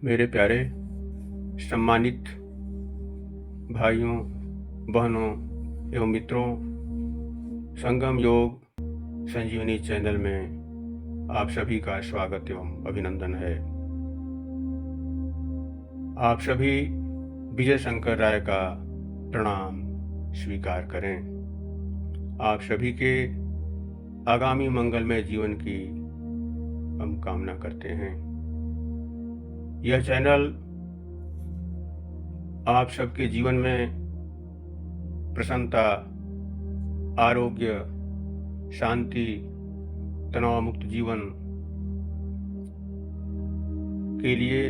मेरे प्यारे सम्मानित भाइयों, बहनों एवं मित्रों, संगम योग संजीवनी चैनल में आप सभी का स्वागत एवं अभिनंदन है। आप सभी विजय शंकर राय का प्रणाम स्वीकार करें। आप सभी के आगामी मंगलमय जीवन की हम कामना करते हैं। यह चैनल आप सबके जीवन में प्रसन्नता, आरोग्य, शांति, तनाव मुक्त जीवन के लिए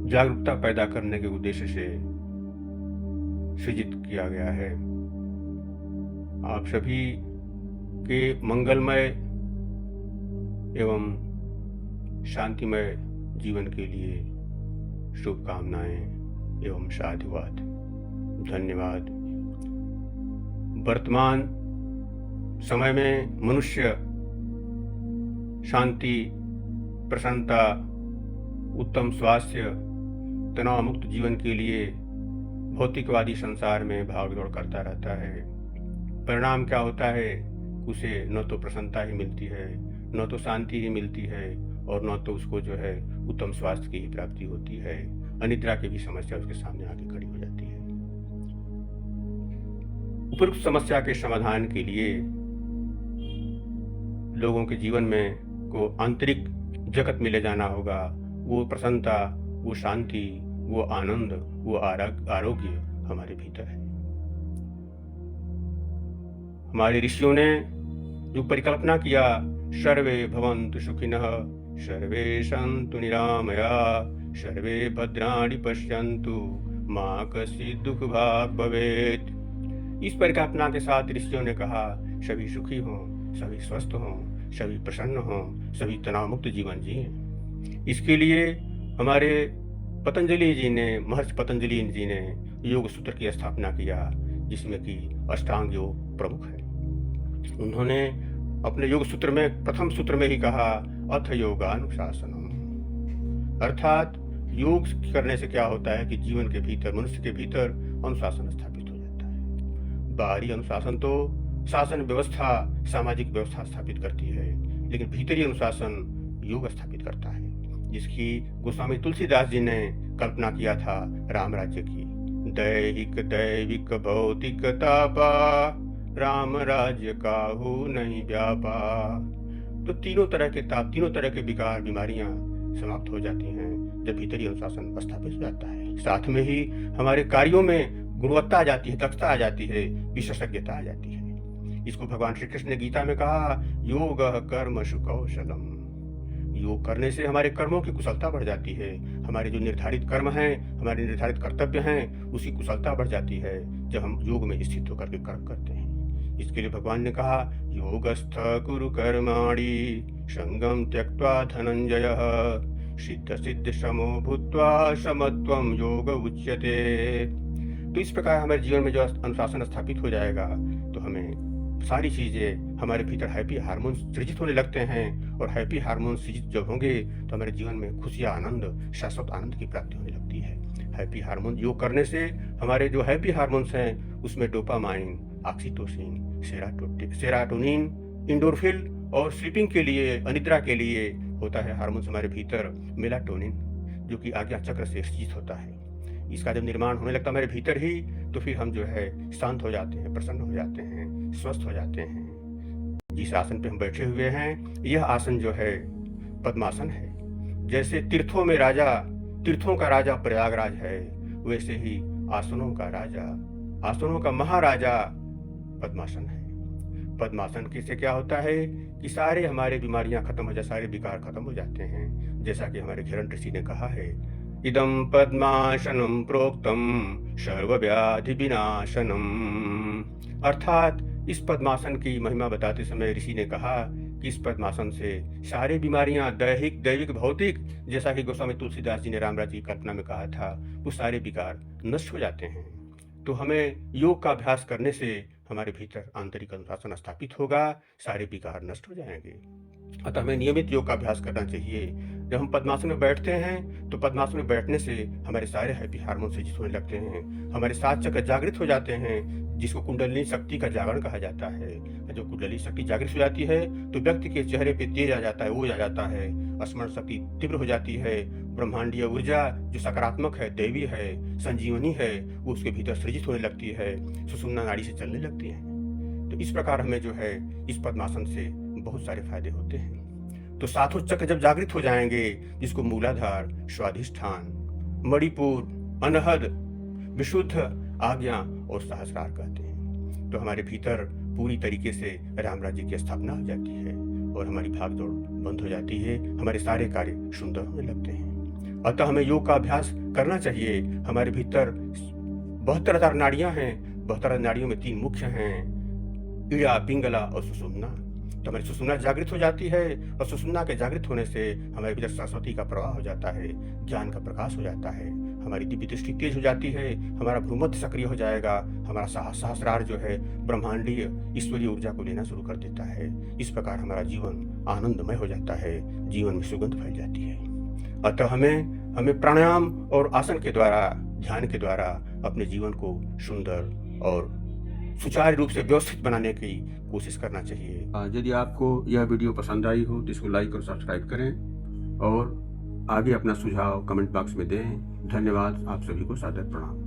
जागरूकता पैदा करने के उद्देश्य से सृजित किया गया है। आप सभी के मंगलमय एवं शांतिमय जीवन के लिए शुभकामनाएं एवं साधुवाद। धन्यवाद। वर्तमान समय में मनुष्य शांति, प्रसन्नता, उत्तम स्वास्थ्य, तनाव मुक्त जीवन के लिए भौतिकवादी संसार में भागदौड़ करता रहता है। परिणाम क्या होता है? उसे न तो प्रसन्नता ही मिलती है, न तो शांति ही मिलती है और न तो उसको जो है उत्तम स्वास्थ्य की ही प्राप्ति होती है। अनिद्रा की भी समस्या उसके सामने आके खड़ी हो जाती है। उपरोक्त समस्या के समाधान के लिए लोगों के जीवन में को आंतरिक जगत में ले जाना होगा। वो प्रसन्नता, वो शांति, वो आनंद, वो आरोग्य हमारे भीतर है। हमारे ऋषियों ने जो परिकल्पना किया, सर्वे भवन्तु सुखिनः, सर्वे सन्तु निरामया, सर्वे भद्राणि पश्यन्तु, मा कश्चित् दुःख भाग् भवेत्। इस परिकल्पना के साथ ऋषियों ने कहा, सभी सुखी हों, सभी स्वस्थ हों, सभी प्रसन्न हों, सभी तनाव मुक्त जीवन जिएं। इसके लिए हमारे पतंजलि जी ने, महर्षि पतंजलि जी ने योग सूत्र की स्थापना किया, जिसमें कि अष्टांग योग प्रमुख है। उन्होंने अपने योग सूत्र में प्रथम सूत्र में ही कहा, अथ योगानुशासनम। अर्थात योग करने से क्या होता है कि जीवन के भीतर, मनुष्य के भीतर अनुशासन स्थापित हो जाता है। बाहरी अनुशासन तो शासन व्यवस्था, सामाजिक व्यवस्था स्थापित करती है, लेकिन भीतरी अनुशासन योग स्थापित करता है, जिसकी गोस्वामी तुलसीदास जी ने कल्पना किया था राम राज्य की। दैहिक दैविक भौतिक तापा, राम राज्य काहू नहीं व्यापा। तो तीनों तरह के ताप, तीनों तरह के विकार, बीमारियां समाप्त हो जाती हैं जब भीतरी अनुशासन स्थापित हो जाता है। साथ में ही हमारे कार्यों में गुणवत्ता आ जाती है, दक्षता आ जाती है, विशेषज्ञता आ जाती है। इसको भगवान श्री कृष्ण ने गीता में कहा, योग कर्मसु कौशलम। योग करने से हमारे कर्मों की कुशलता बढ़ जाती है। हमारे जो निर्धारित कर्म हैं, हमारे निर्धारित कर्तव्य हैं, उसकी कुशलता बढ़ जाती है जब हम योग में स्थित होकर के कर्म करते हैं। इसके लिए भगवान ने कहा, योगस्थ कुरु कर्माणि संगम त्यक्त्वा धनंजयः, सिद्ध सिद्ध समो भूत्वा समत्वम योग उच्यते। तो इस प्रकार हमारे जीवन में जो अनुशासन स्थापित हो जाएगा तो हमें सारी चीजें, हमारे भीतर हैप्पी हार्मोन्स सृजित होने लगते हैं, और हैप्पी हार्मोन्स सृजित जब होंगे तो हमारे जीवन में खुशियां, आनंद, शाश्वत आनंद की प्राप्ति होने लगती है। हैप्पी हार्मोन योग करने से हमारे जो हैप्पी हार्मोन्स हैं उसमें डोपामाइन, ऑक्सीटोसिन, सेराटोनिन, इंडोर्फिन, और स्लीपिंग के लिए, अनिद्रा के लिए होता है हार्मोन्स हमारे भीतर मेलाटोनिन, जो कि आज्ञा चक्र से सृजित होता है। इसका जब निर्माण होने लगता है हमारे भीतर ही, तो फिर हम जो है शांत हो जाते हैं, प्रसन्न हो जाते हैं, स्वस्थ हो जाते हैं। जिस आसन पे हम बैठे हुए हैं, यह आसन जो है पद्मासन है। जैसे तीर्थों में राजा, तीर्थों का राजा प्रयागराज है, वैसे ही आसनों का राजा, आसनों का महाराजा पद्मासन है। पद्मासन से क्या होता है कि सारे हमारे बीमारियां खत्म हो जाती, सारे विकार खत्म हो जाते हैं। जैसा कि हमारे हिरण ऋषि ने कहा है, इदं पद्मासनम प्रोक्तम सर्वव्याधि विनाशनम। अर्थात इस पद्मासन की महिमा बताते समय ऋषि ने कहा कि इस पद्मासन से सारी बीमारियां, दैहिक, दैविक, भौतिक, जैसा कि गोस्वामी तुलसीदास जी ने रामराज जी की कल्पना में कहा था, वो सारे विकार नष्ट हो जाते हैं। तो हमें योग का अभ्यास करने से हमारे भीतर आंतरिक अनुशासन स्थापित होगा, सारे विकार नष्ट हो जाएंगे। अतः हमें नियमित योग का अभ्यास करना चाहिए। जब हम पद्मासन में बैठते हैं तो पद्मासन में बैठने से हमारे सारे हैप्पी हार्मोन रिलीज होने लगते हैं, हमारे 7 चक्र जागृत हो जाते हैं, जिसको कुंडलिनी शक्ति का जागरण कहा जाता है। जब कुंडलिनी शक्ति जागृत हो जाती है तो व्यक्ति के चेहरे पे तेज आ जाता है, ओज आ जाता है, स्मरण शक्ति तीव्र हो जाती है, ब्रह्मांडीय ऊर्जा जो सकारात्मक है, दैवी है, संजीवनी है, वो उसके भीतर सृजित होने लगती है, सुषुम्ना नाड़ी से चलने लगती है। तो इस प्रकार हमें जो है इस पद्मासन से बहुत सारे फायदे होते हैं। तो सातों चक्र जब जागृत हो जाएंगे, जिसको मूलाधार, स्वाधिष्ठान, मणिपुर, अनहद, विशुद्ध, आज्ञा और सहस्रार कहते हैं, तो हमारे भीतर पूरी तरीके से राम राज्य की स्थापना हो जाती है और हमारी भागदौड़ बंद हो जाती है, हमारे सारे कार्य सुंदर होने लगते हैं। अतः हमें योग का अभ्यास करना चाहिए। हमारे भीतर 72,000 नाड़ियां हैं, 72 नाड़ियों में 3 मुख्य हैं, ईड़ा, पिंगला और सुषुम्ना। तो हमारी सुषुम्ना जागृत हो जाती है और सुषुम्ना के जागृत होने से हमारे भीतर सरस्वती का प्रवाह हो जाता है, ज्ञान का प्रकाश हो जाता है, हमारी दिव्य दृष्टि तेज हो जाती है, हमारा भ्रूमध्य सक्रिय हो जाएगा, हमारा सहस्रार जो है ब्रह्मांडीय ईश्वरीय ऊर्जा को लेना शुरू कर देता है। इस प्रकार हमारा जीवन आनंदमय हो जाता है, जीवन में सुगंध फैल जाती है। अतः हमें प्राणायाम और आसन के द्वारा, ध्यान के द्वारा अपने जीवन को सुंदर और सुचारू रूप से व्यवस्थित बनाने की कोशिश करना चाहिए। यदि आपको यह वीडियो पसंद आई हो तो इसको लाइक और सब्सक्राइब करें और आगे अपना सुझाव कमेंट बॉक्स में दें। धन्यवाद। आप सभी को सादर प्रणाम।